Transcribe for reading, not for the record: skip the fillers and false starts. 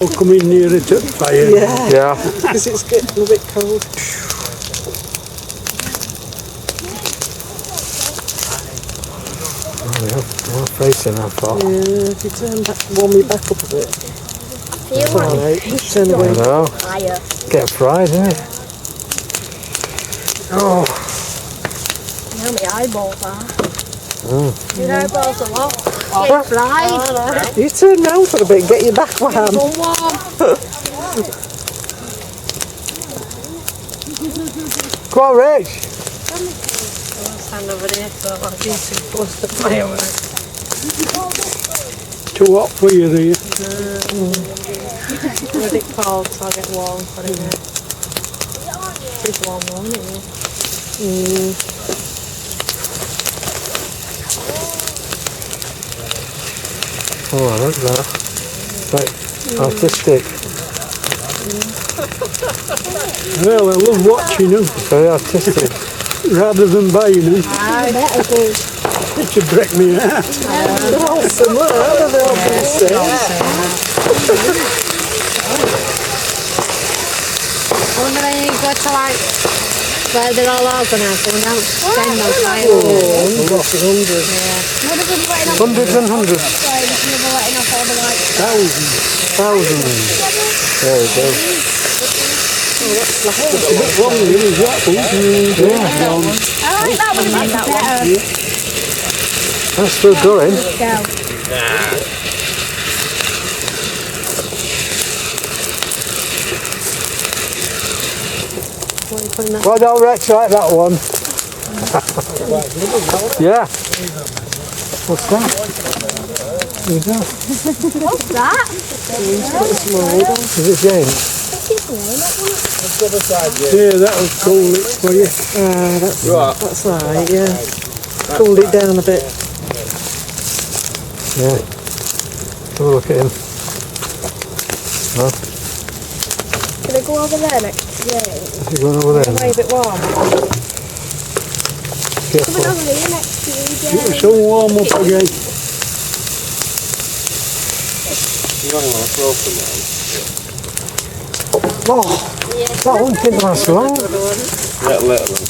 I'll come in near it at fire. Yeah. Because it's getting a bit cold. We're facing how far. Yeah, if you turn back, warm your back up a bit. You want Alright, turn I away. know. fire? Get fried, isn't it? Oh. You know my eyeballs are. Your eyeballs are what? Get fried. You turn round for a bit, get your back warm. Go warm. Come on, Rich. Stand over there so I'm being too close to the fire. Too hot for you there. Let it cold so I'll get warm for it now. It's warm, won't it? Oh, I like that. Right, artistic. Well, I love watching them Very artistic. rather than buying them. I better go. To break me out. They're all similar, aren't they? They're all pretty same. I wonder when you go to like where they're all organised and don't spend no time. Hundreds and hundreds. Thousands. Thousands. There we go. A bit longer is that one. Yeah. I like that one a bit better. That's still going. Go. Well done, Rex, like that one. Yeah. What's that? There you go. What's that? Is it James? Yeah, that'll cool it for you. That's right, yeah. Cooled it down a bit. Yeah. Have a look at him. No? Can I go over there next to James? Is he going over there? Way a bit warm. Careful. Coming over here next to you, Get James. so warm up again. Oh, that one didn't last long. Little one.